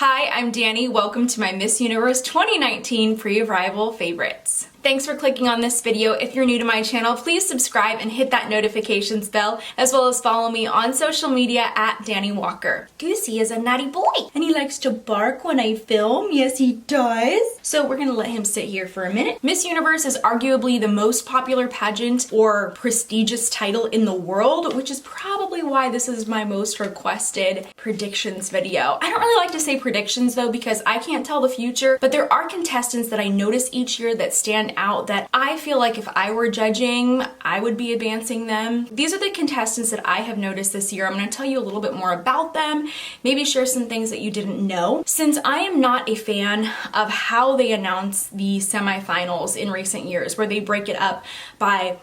Hi, I'm Dani. Welcome to my Miss Universe 2019 pre-arrival favorites. Thanks for clicking on this video. If you're new to my channel, please subscribe and hit that notifications bell, as well as follow me on social media at Dani Walker. Goosey is a naughty boy, and he likes to bark when I film. Yes, he does. So we're gonna let him sit here for a minute. Miss Universe is arguably the most popular pageant or prestigious title in the world, which is probably why this is my most requested predictions video. I don't really like to say predictions though, because I can't tell the future, but there are contestants that I notice each year that stand out that I feel like if I were judging, I would be advancing them. These are the contestants that I have noticed this year. I'm going to tell you a little bit more about them, maybe share some things that you didn't know. Since I am not a fan of how they announce the semifinals in recent years, where they break it up by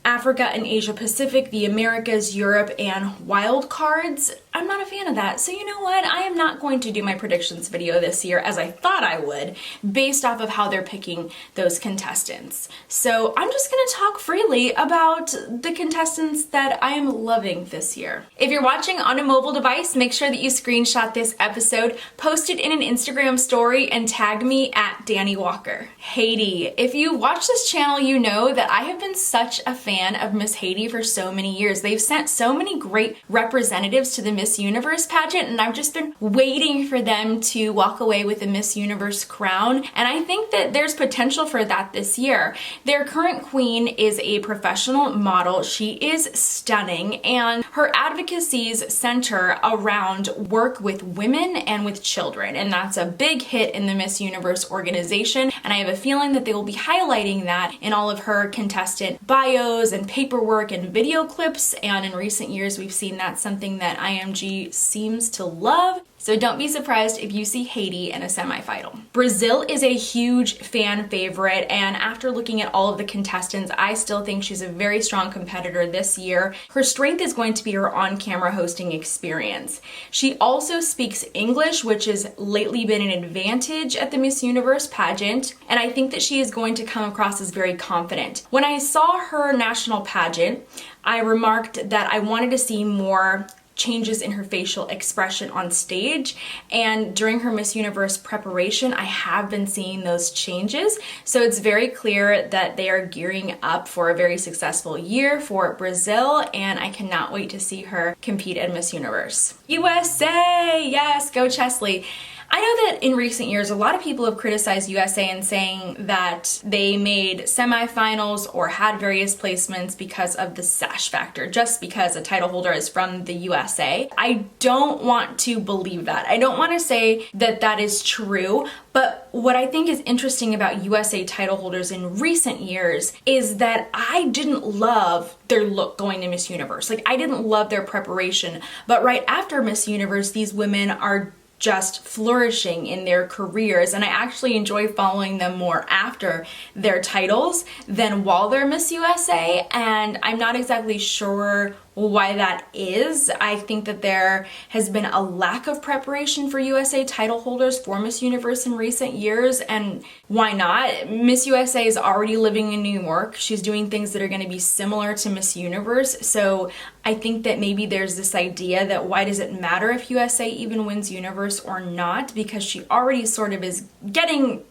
Africa and Asia Pacific, the Americas, Europe, and wild cards, I'm not a fan of that. So you know what? I am not going to do my predictions video this year as I thought I would, based off of how they're picking those contestants. So I'm just gonna talk freely about the contestants that I am loving this year. If you're watching on a mobile device, make sure that you screenshot this episode, post it in an Instagram story, and tag me at Dani Walker. Haiti. If you watch this channel, you know that I have been such a fan of Miss Haiti for so many years. They've sent so many great representatives to the Miss Universe pageant, and I've just been waiting for them to walk away with a Miss Universe crown, and I think that there's potential for that this year. Their current queen is a professional model. She is stunning, and her advocacies center around work with women and with children, and that's a big hit in the Miss Universe organization, and I have a feeling that they will be highlighting that in all of her contestant bios and paperwork and video clips, and in recent years we've seen that's something that IMG seems to love. So don't be surprised if you see Haiti in a semifinal. Brazil is a huge fan favorite, and after looking at all of the contestants, I still think she's a very strong competitor this year. Her strength is going to be her on-camera hosting experience. She also speaks English, which has lately been an advantage at the Miss Universe pageant, and I think that she is going to come across as very confident. When I saw her national pageant, I remarked that I wanted to see more changes in her facial expression on stage, and during her Miss Universe preparation I have been seeing those changes, so it's very clear that they are gearing up for a very successful year for Brazil, and I cannot wait to see her compete at Miss Universe. USA! Yes, go Chesley! I know that in recent years, a lot of people have criticized USA and saying that they made semifinals or had various placements because of the sash factor, just because a title holder is from the USA. I don't want to believe that. I don't want to say that that is true, but what I think is interesting about USA title holders in recent years is that I didn't love their look going to Miss Universe. Like, I didn't love their preparation, but right after Miss Universe, these women are just flourishing in their careers, and I actually enjoy following them more after their titles than while they're Miss USA, and I'm not exactly sure why that is. I think that there has been a lack of preparation for USA title holders for Miss Universe in recent years, and why not? Miss USA is already living in New York. She's doing things that are going to be similar to Miss Universe, so I think that maybe there's this idea that why does it matter if USA even wins Universe or not, because she already sort of is getting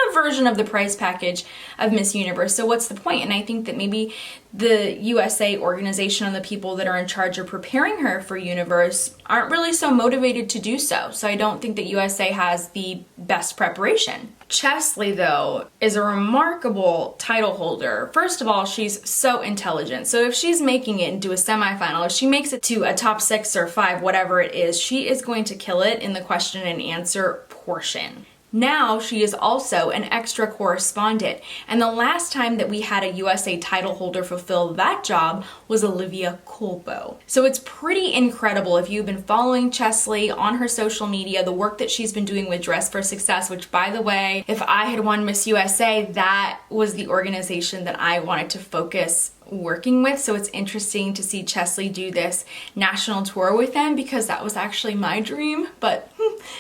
a version of the prize package of Miss Universe, so what's the point? And I think that maybe the USA organization and the people that are in charge of preparing her for Universe aren't really so motivated to do so. So I don't think that USA has the best preparation. Chesley, though, is a remarkable title holder. First of all, she's so intelligent. So if she's making it into a semifinal, if she makes it to a top 6 or 5, whatever it is, she is going to kill it in the question and answer portion. Now she is also an extra correspondent, and the last time that we had a USA title holder fulfill that job was Olivia Culpo. So it's pretty incredible if you've been following Chesley on her social media, the work that she's been doing with Dress for Success, which, by the way, if I had won Miss USA, that was the organization that I wanted to focus working with. So it's interesting to see Chesley do this national tour with them, because that was actually my dream, but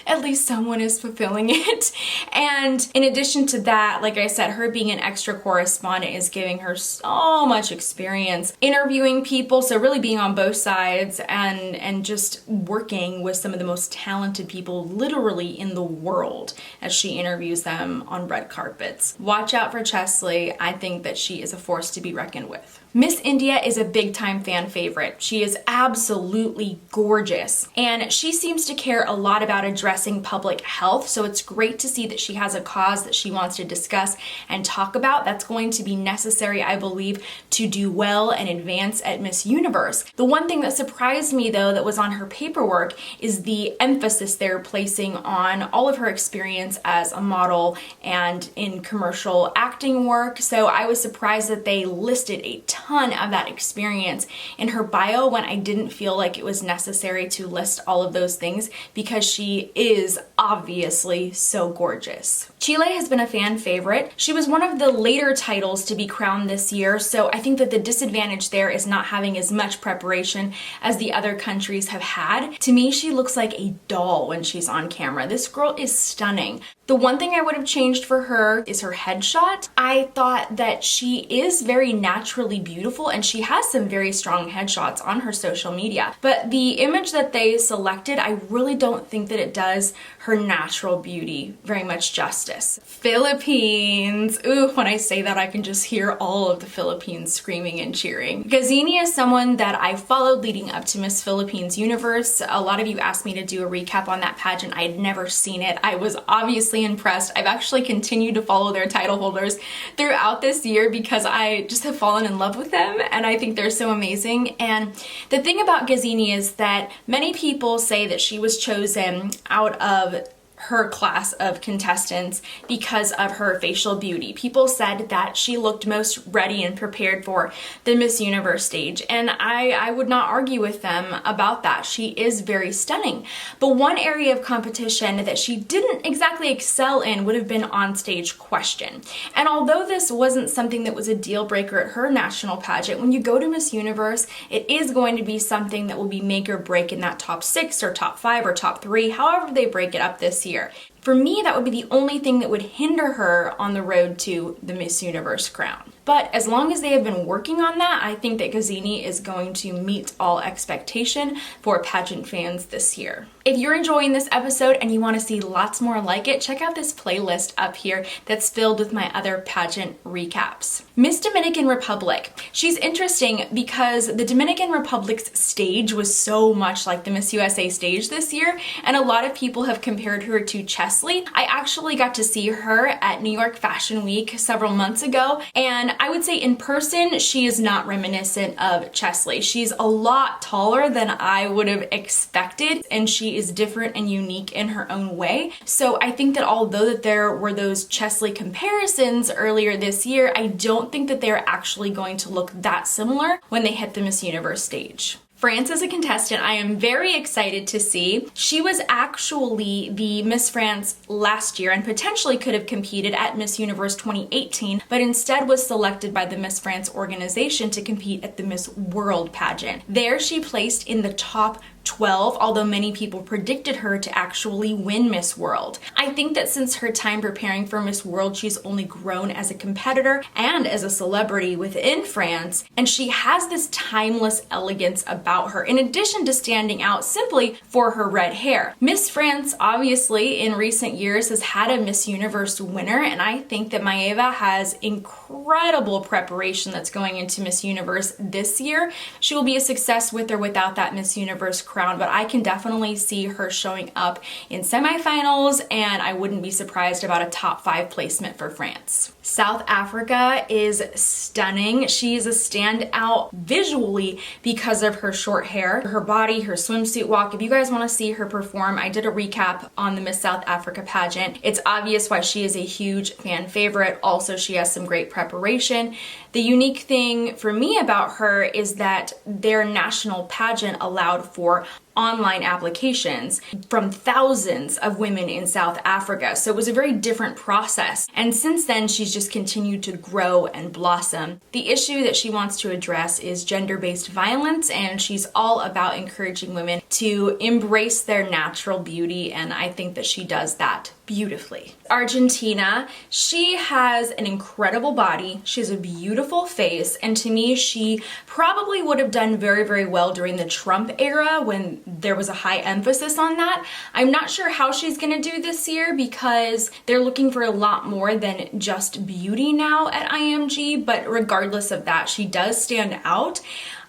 at least someone is fulfilling it. And in addition to that, like I said, her being an extra correspondent is giving her so much experience interviewing people. So really being on both sides and just working with some of the most talented people literally in the world as she interviews them on red carpets. Watch out for Chesley. I think that she is a force to be reckoned with. Miss India is a big time fan favorite. She is absolutely gorgeous, and she seems to care a lot about addressing public health, so it's great to see that she has a cause that she wants to discuss and talk about. That's going to be necessary, I believe, to do well and advance at Miss Universe. The one thing that surprised me, though, that was on her paperwork is the emphasis they're placing on all of her experience as a model and in commercial acting work. So I was surprised that they listed a ton of that experience in her bio when I didn't feel like it was necessary to list all of those things, because she is obviously so gorgeous. Chile has been a fan favorite. She was one of the later titles to be crowned this year, so I think that the disadvantage there is not having as much preparation as the other countries have had. To me, she looks like a doll when she's on camera. This girl is stunning. The one thing I would have changed for her is her headshot. I thought that she is very naturally beautiful, and she has some very strong headshots on her social media. But the image that they selected, I really don't think that it does her natural beauty very much justice. Philippines. Ooh, when I say that, I can just hear all of the Philippines screaming and cheering. Gazini is someone that I followed leading up to Miss Philippines Universe. A lot of you asked me to do a recap on that pageant. I had never seen it. I was obviously impressed. I've actually continued to follow their title holders throughout this year because I just have fallen in love with them, and I think they're so amazing. And the thing about Gazini is that many people say that she was chosen out of her class of contestants because of her facial beauty. People said that she looked most ready and prepared for the Miss Universe stage, and I would not argue with them about that. She is very stunning. But one area of competition that she didn't exactly excel in would have been on-stage question. And although this wasn't something that was a deal breaker at her national pageant, when you go to Miss Universe, it is going to be something that will be make or break in that top 6 or top 5 or top 3, however they break it up this year. For me, that would be the only thing that would hinder her on the road to the Miss Universe crown. But as long as they have been working on that, I think that Gazini is going to meet all expectation for pageant fans this year. If you're enjoying this episode and you want to see lots more like it, check out this playlist up here that's filled with my other pageant recaps. Miss Dominican Republic. She's interesting because the Dominican Republic's stage was so much like the Miss USA stage this year, and a lot of people have compared her to Chesley. I actually got to see her at New York Fashion Week several months ago, and I would say in person, she is not reminiscent of Chesley. She's a lot taller than I would have expected, and she is different and unique in her own way. So I think that although that there were those Chesley comparisons earlier this year, I don't think that they're actually going to look that similar when they hit the Miss Universe stage. France is a contestant I am very excited to see. She was actually the Miss France last year and potentially could have competed at Miss Universe 2018, but instead was selected by the Miss France organization to compete at the Miss World pageant. There she placed in the top 12, although many people predicted her to actually win Miss World. I think that since her time preparing for Miss World, she's only grown as a competitor and as a celebrity within France, and she has this timeless elegance about her, in addition to standing out simply for her red hair. Miss France, obviously, in recent years has had a Miss Universe winner, and I think that Maeva has incredible preparation that's going into Miss Universe this year. She will be a success with or without that Miss Universe crown, but I can definitely see her showing up in semifinals, and I wouldn't be surprised about a top 5 placement for France. South Africa is stunning. She's a standout visually because of her short hair, her body, her swimsuit walk. If you guys want to see her perform, I did a recap on the Miss South Africa pageant. It's obvious why she is a huge fan favorite. Also, she has some great preparation. The unique thing for me about her is that their national pageant allowed for online applications from thousands of women in South Africa. So it was a very different process. And since then, she's just continued to grow and blossom. The issue that she wants to address is gender-based violence, and she's all about encouraging women to embrace their natural beauty, and I think that she does that beautifully. Argentina, she has an incredible body, she has a beautiful face, and to me, she probably would have done very, very well during the Trump era when there was a high emphasis on that. I'm not sure how she's gonna do this year because they're looking for a lot more than just beauty now at IMG, but regardless of that, she does stand out.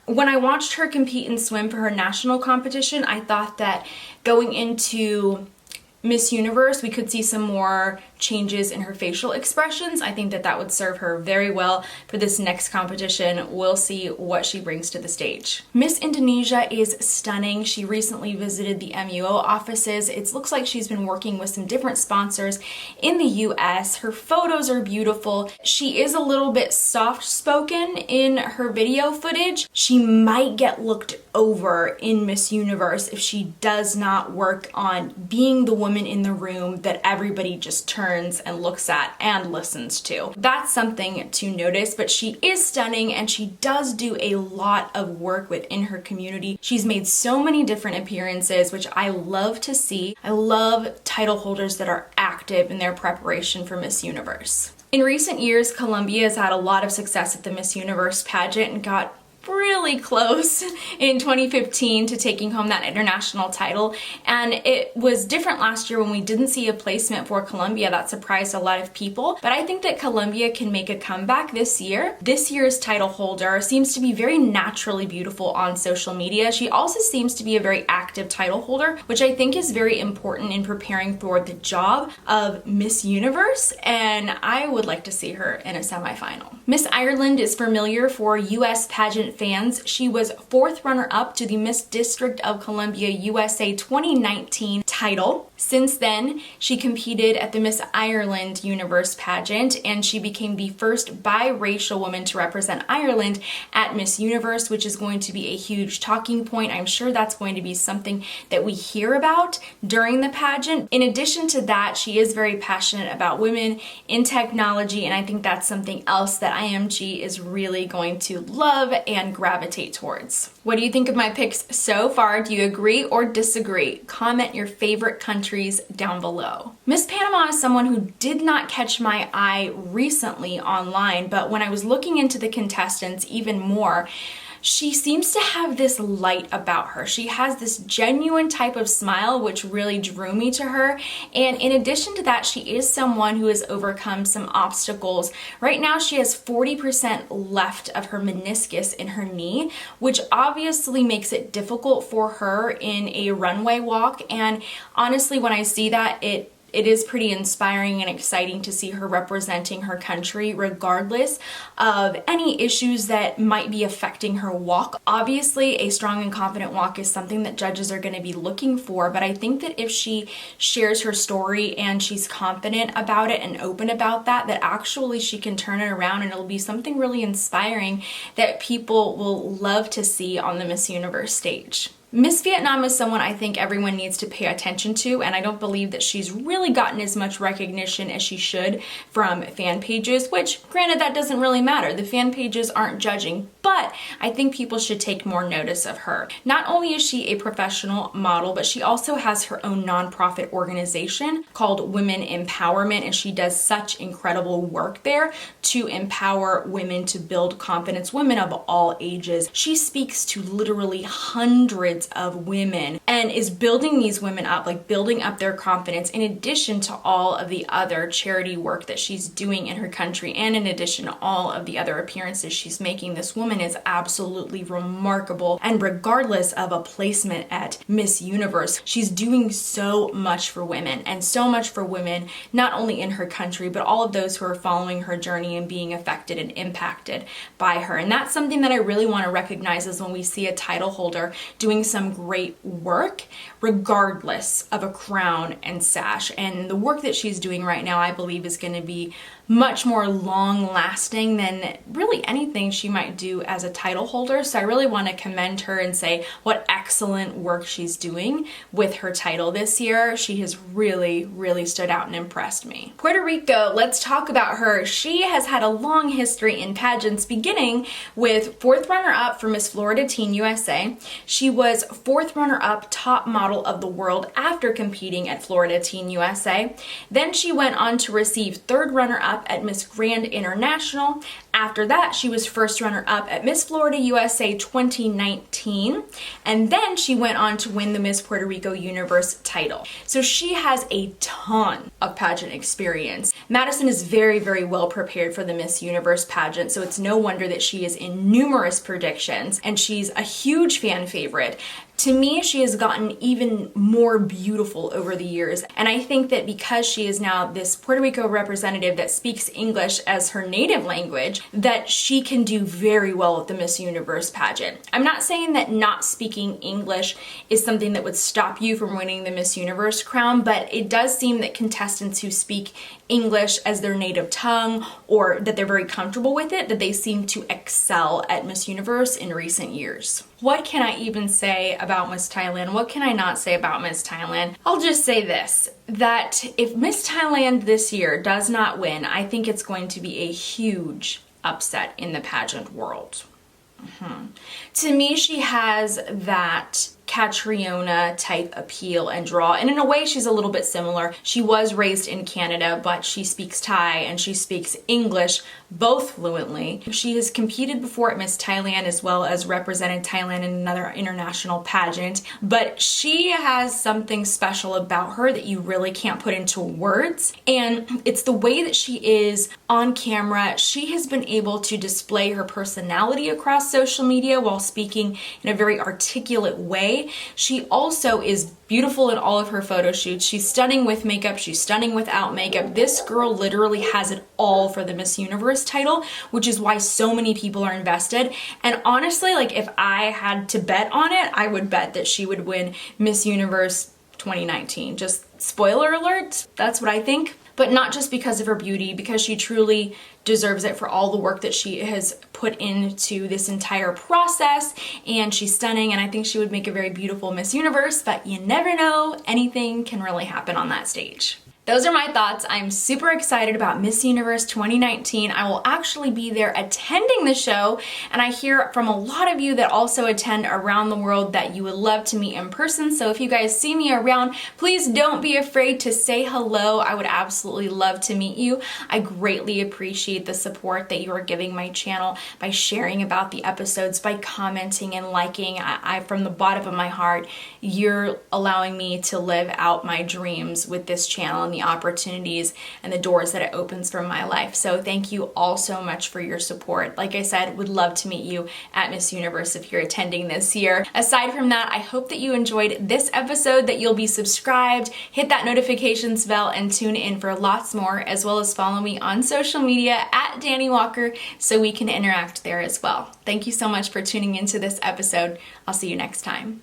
When I watched her compete in swim for her national competition, I thought that going into Miss Universe, we could see some more changes in her facial expressions. I think that that would serve her very well for this next competition. We'll see what she brings to the stage. Miss Indonesia is stunning. She recently visited the MUO offices. It looks like she's been working with some different sponsors in the US. Her photos are beautiful. She is a little bit soft-spoken in her video footage. She might get looked over in Miss Universe if she does not work on being the woman in the room that everybody just turns and looks at and listens to. That's something to notice, but she is stunning and she does do a lot of work within her community. She's made so many different appearances, which I love to see. I love title holders that are active in their preparation for Miss Universe. In recent years, Colombia has had a lot of success at the Miss Universe pageant and got really close in 2015 to taking home that international title, and it was different last year when we didn't see a placement for Colombia. That surprised a lot of people, but I think that Colombia can make a comeback this year. This year's title holder seems to be very naturally beautiful on social media. She also seems to be a very active title holder, which I think is very important in preparing for the job of Miss Universe, and I would like to see her in a semifinal. Miss Ireland is familiar for US pageant fans. She was 4th runner-up to the Miss District of Columbia USA 2019 title. Since then, she competed at the Miss Ireland Universe pageant, and she became the first biracial woman to represent Ireland at Miss Universe, which is going to be a huge talking point. I'm sure that's going to be something that we hear about during the pageant. In addition to that, she is very passionate about women in technology, and I think that's something else that IMG is really going to love and gravitate towards. What do you think of my picks so far? Do you agree or disagree? Comment your favorite countries down below. Miss Panama is someone who did not catch my eye recently online, but when I was looking into the contestants even more, she seems to have this light about her. She has this genuine type of smile which really drew me to her, and in addition to that, she is someone who has overcome some obstacles. Right now she has 40% left of her meniscus in her knee, which obviously makes it difficult for her in a runway walk, and honestly when I see that, it is pretty inspiring and exciting to see her representing her country regardless of any issues that might be affecting her walk. Obviously, a strong and confident walk is something that judges are going to be looking for, but I think that if she shares her story and she's confident about it and open about that, that actually she can turn it around and it'll be something really inspiring that people will love to see on the Miss Universe stage. Miss Vietnam is someone I think everyone needs to pay attention to, and I don't believe that she's really gotten as much recognition as she should from fan pages, which granted that doesn't really matter. The fan pages aren't judging, but I think people should take more notice of her. Not only is she a professional model, but she also has her own nonprofit organization called Women Empowerment, and she does such incredible work there to empower women to build confidence, women of all ages. She speaks to literally hundreds of women and is building these women up, like building up their confidence, in addition to all of the other charity work that she's doing in her country, and in addition to all of the other appearances she's making. This woman is absolutely remarkable, and regardless of a placement at Miss Universe, she's doing so much for women, and so much for women not only in her country but all of those who are following her journey and being affected and impacted by her. And that's something that I really want to recognize, is when we see a title holder doing some great work regardless of a crown and sash. And the work that she's doing right now, I believe, is going to be much more long lasting than really anything she might do as a title holder. So I really want to commend her and say what excellent work she's doing with her title this year. She has really stood out and impressed me. Puerto Rico, let's talk about her. She has had a long history in pageants, beginning with 4th runner-up for Miss Florida Teen USA. She was 4th runner-up top model of the world after competing at Florida Teen USA. Then she went on to receive 3rd runner-up at Miss Grand International. After that, she was 1st runner-up at Miss Florida USA 2019, and then she went on to win the Miss Puerto Rico Universe title. So she has a ton of pageant experience. Madison is very well prepared for the Miss Universe pageant, so it's no wonder that she is in numerous predictions, and she's a huge fan favorite. To me, she has gotten even more beautiful over the years, and I think that because she is now this Puerto Rico representative that speaks English as her native language, that she can do very well at the Miss Universe pageant. I'm not saying that not speaking English is something that would stop you from winning the Miss Universe crown, but it does seem that contestants who speak English as their native tongue, or that they're very comfortable with it, that they seem to excel at Miss Universe in recent years. What can I even say about Miss Thailand? What can I not say about Miss Thailand? I'll just say this, that if Miss Thailand this year does not win, I think it's going to be a huge upset in the pageant world. To me, she has that Catriona type appeal and draw, and in a way she's a little bit similar. She was raised in Canada, but she speaks Thai and she speaks English both fluently. She has competed before at Miss Thailand as well as represented Thailand in another international pageant, but she has something special about her that you really can't put into words, and it's the way that she is on camera. She has been able to display her personality across social media while speaking in a very articulate way. She also is beautiful in all of her photo shoots. She's stunning with makeup, she's stunning without makeup. This girl literally has it all for the Miss Universe title, which is why so many people are invested. And honestly, like, if I had to bet on it, I would bet that she would win Miss Universe 2019. Just spoiler alert, that's what I think. But not just because of her beauty, because she truly deserves it for all the work that she has put into this entire process, and she's stunning, and I think she would make a very beautiful Miss Universe, but you never know, anything can really happen on that stage. Those are my thoughts. I'm super excited about Miss Universe 2019. I will actually be there attending the show, and I hear from a lot of you that also attend around the world that you would love to meet in person. So if you guys see me around, please don't be afraid to say hello. I would absolutely love to meet you. I greatly appreciate the support that you are giving my channel by sharing about the episodes, by commenting and liking. I from the bottom of my heart, you're allowing me to live out my dreams with this channel and the opportunities and the doors that it opens for my life. So thank you all so much for your support. Like I said, would love to meet you at Miss Universe if you're attending this year. Aside from that, I hope that you enjoyed this episode, that you'll be subscribed, hit that notifications bell, and tune in for lots more, as well as follow me on social media at Dani Walker so we can interact there as well. Thank you so much for tuning into this episode. I'll see you next time.